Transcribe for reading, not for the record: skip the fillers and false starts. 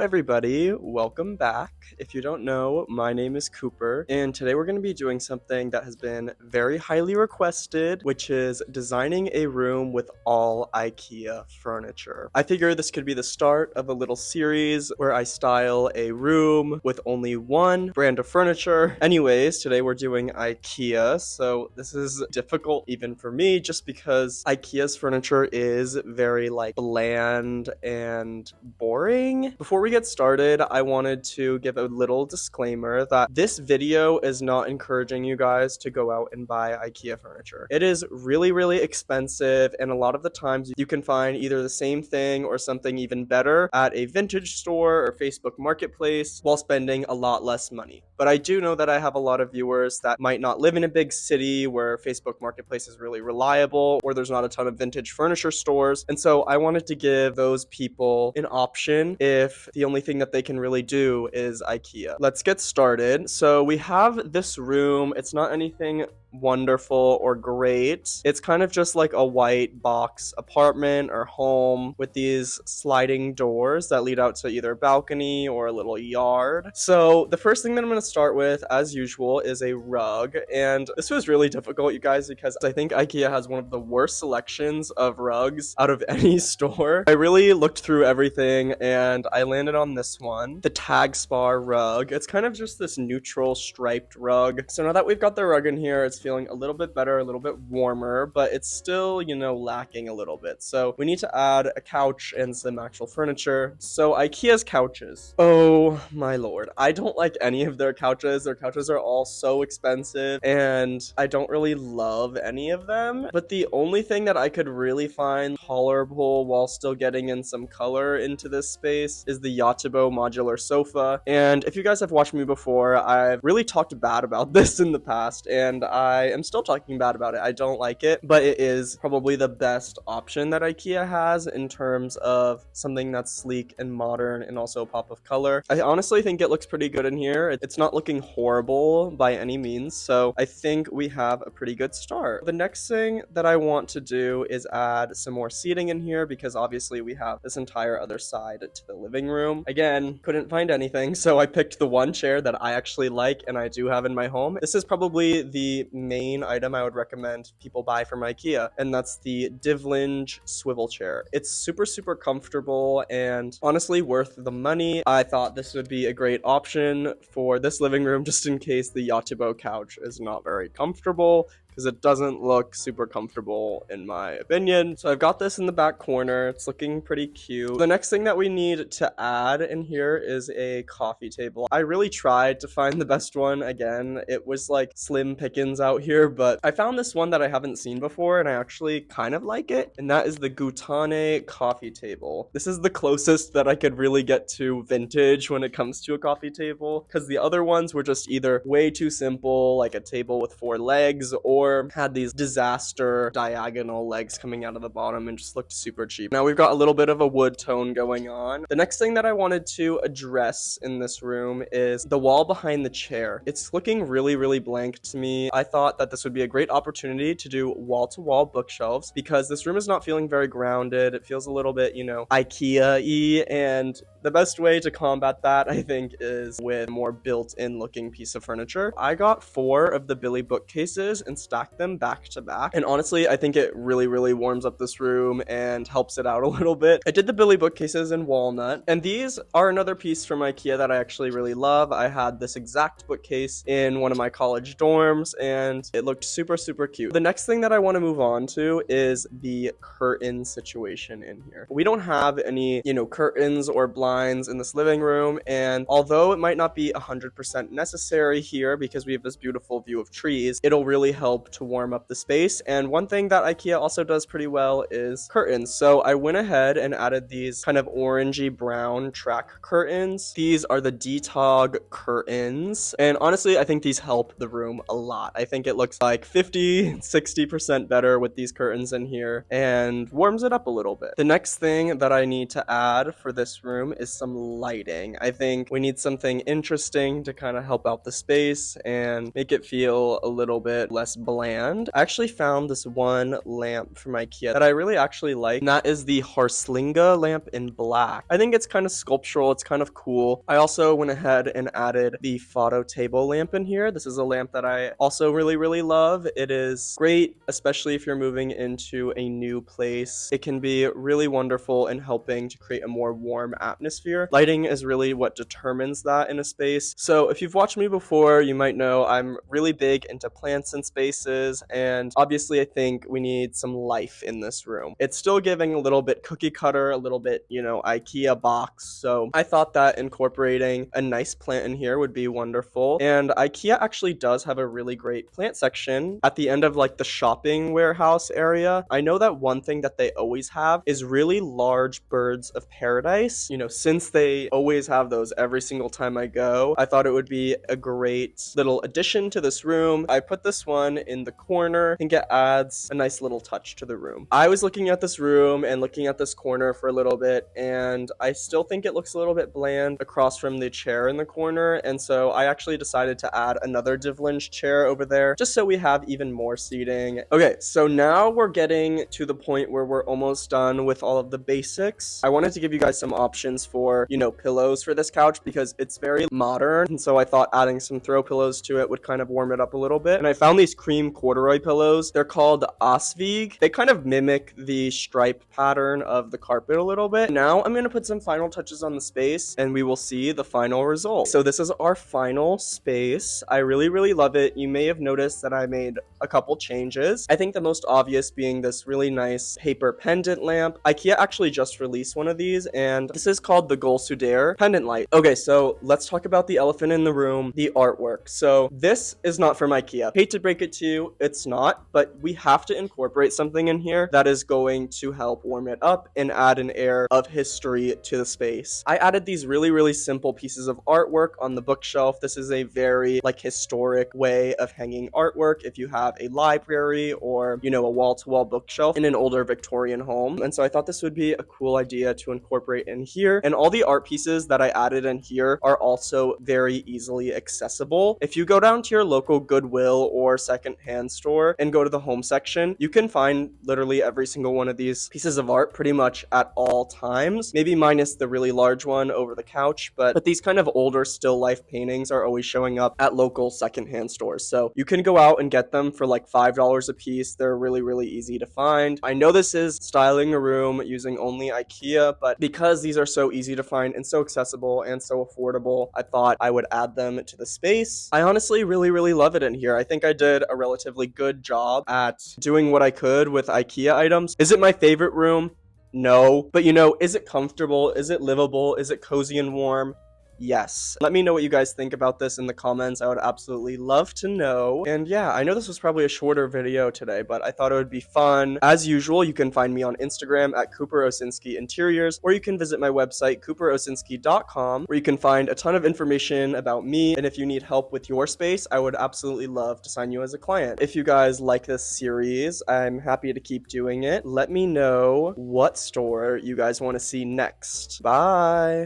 everybody, welcome back. If you don't know, my name is Cooper, and today we're going to be doing something that has been very highly requested, which is designing a room with all IKEA furniture. I figure this could be the start of a little series where I style a room with only one brand of furniture. Anyways, today we're doing IKEA, so this is difficult even for me just because IKEA's furniture is very bland and boring. Before we get started, I wanted to give a little disclaimer that this video is not encouraging you guys to go out and buy IKEA furniture. It is really, really expensive, and a lot of the times you can find either the same thing or something even better at a vintage store or Facebook Marketplace while spending a lot less money. But I do know that I have a lot of viewers that might not live in a big city where Facebook Marketplace is really reliable or there's not a ton of vintage furniture stores. And so I wanted to give those people an option if the only thing that they can really do is IKEA. Let's get started. So we have this room. It's not anything wonderful or great. It's kind of just like a white box apartment or home with these sliding doors that lead out to either a balcony or a little yard. So the first thing that I'm going to start with, as usual, is a rug. And this was really difficult, you guys, because I think IKEA has one of the worst selections of rugs out of any store. I really looked through everything and I landed on this one, the Tag Spar rug. It's kind of just this neutral striped rug. So now that we've got the rug in here, it's feeling a little bit better, a little bit warmer, but it's still, lacking a little bit. So we need to add a couch and some actual furniture. So IKEA's couches. Oh my lord. I don't like any of their couches. Their couches are all so expensive and I don't really love any of them. But the only thing that I could really find tolerable while still getting in some color into this space is the Yatabo modular sofa. And if you guys have watched me before, I've really talked bad about this in the past and I am still talking bad about it. I don't like it, but it is probably the best option that IKEA has in terms of something that's sleek and modern and also a pop of color. I honestly think it looks pretty good in here. It's not looking horrible by any means, so I think we have a pretty good start. The next thing that I want to do is add some more seating in here because obviously we have this entire other side to the living room. Again, couldn't find anything, so I picked the one chair that I actually like and I do have in my home. This is probably the main item I would recommend people buy from IKEA, and that's the Divlinge swivel chair. It's super, super comfortable and honestly worth the money. I thought this would be a great option for this living room just in case the Yatabo couch is not very comfortable, because it doesn't look super comfortable in my opinion. So I've got this in the back corner. It's looking pretty cute. The next thing that we need to add in here is a coffee table. I really tried to find the best one. Again, it was like slim pickings out here, but I found this one that I haven't seen before and I actually kind of like it. And that is the Gutane coffee table. This is the closest that I could really get to vintage when it comes to a coffee table, because the other ones were just either way too simple, like a table with 4 legs, or had these disaster diagonal legs coming out of the bottom and just looked super cheap. Now we've got a little bit of a wood tone going on. The next thing that I wanted to address in this room is the wall behind the chair. It's looking really, really blank to me. I thought that this would be a great opportunity to do wall-to-wall bookshelves because this room is not feeling very grounded. It feels a little bit, IKEA-y, and the best way to combat that, I think, is with a more built-in looking piece of furniture. I got 4 of the Billy bookcases and stack them back to back, and honestly I think it really, really warms up this room and helps it out a little bit. I did the Billy bookcases in walnut, and these are another piece from IKEA that I actually really love. I had this exact bookcase in one of my college dorms and it looked super, super cute. The next thing that I want to move on to is the curtain situation in here. We don't have any curtains or blinds in this living room, and although it might not be 100% necessary here because we have this beautiful view of trees, it'll really help to warm up the space. And one thing that IKEA also does pretty well is curtains. So I went ahead and added these kind of orangey brown track curtains. These are the Detog curtains. And honestly, I think these help the room a lot. I think it looks like 50-60% better with these curtains in here and warms it up a little bit. The next thing that I need to add for this room is some lighting. I think we need something interesting to kind of help out the space and make it feel a little bit less bland. I actually found this one lamp from IKEA that I really actually like, and that is the Harslinga lamp in black. I think it's kind of sculptural, it's kind of cool. I also went ahead and added the photo table lamp in here. This is a lamp that I also really love. It is great, especially if you're moving into a new place. It can be really wonderful in helping to create a more warm atmosphere. Lighting is really what determines that in a space. So if you've watched me before, you might know I'm really big into plants and spaces, and obviously I think we need some life in this room. It's still giving a little bit cookie cutter, a little bit, IKEA box. So I thought that incorporating a nice plant in here would be wonderful. And IKEA actually does have a really great plant section at the end of like the shopping warehouse area. I know that one thing that they always have is really large birds of paradise. Since they always have those every single time I go, I thought it would be a great little addition to this room. I put this one in the corner. I think it adds a nice little touch to the room. I was looking at this room and looking at this corner for a little bit, and I still think it looks a little bit bland across from the chair in the corner, and so I actually decided to add another Divlinge chair over there just so we have even more seating. Okay, so now we're getting to the point where we're almost done with all of the basics. I wanted to give you guys some options for, pillows for this couch because it's very modern, and so I thought adding some throw pillows to it would kind of warm it up a little bit. And I found these cream corduroy pillows. They're called Asvig. They kind of mimic the stripe pattern of the carpet a little bit. Now I'm going to put some final touches on the space and we will see the final result. So this is our final space. I really love it. You may have noticed that I made a couple changes. I think the most obvious being this really nice paper pendant lamp. IKEA actually just released one of these, and this is called the Gol Sudair pendant light. Okay, so let's talk about the elephant in the room, the artwork. So this is not from IKEA. Hate to break it to you, it's not, but we have to incorporate something in here that is going to help warm it up and add an air of history to the space. I added these really simple pieces of artwork on the bookshelf. This is a very historic way of hanging artwork if you have a library or, a wall-to-wall bookshelf in an older Victorian home. And so I thought this would be a cool idea to incorporate in here. And all the art pieces that I added in here are also very easily accessible. If you go down to your local Goodwill or secondhand store and go to the home section, you can find literally every single one of these pieces of art pretty much at all times, maybe minus the really large one over the couch, but these kind of older still life paintings are always showing up at local secondhand stores. So you can go out and get them for like $5 a piece. They're really easy to find. I know this is styling a room using only IKEA, but because these are so easy to find and so accessible and so affordable, I thought I would add them to the space. I honestly really love it in here. I think I did a relatively good job at doing what I could with IKEA items. Is it my favorite room? No. But is it comfortable? Is it livable? Is it cozy and warm? Yes. Let me know what you guys think about this in the comments. I would absolutely love to know. And yeah, I know this was probably a shorter video today, but I thought it would be fun. As usual, you can find me on Instagram at Cooper Osinski Interiors, or you can visit my website, cooperosinski.com, where you can find a ton of information about me. And if you need help with your space, I would absolutely love to sign you as a client. If you guys like this series, I'm happy to keep doing it. Let me know what store you guys want to see next. Bye.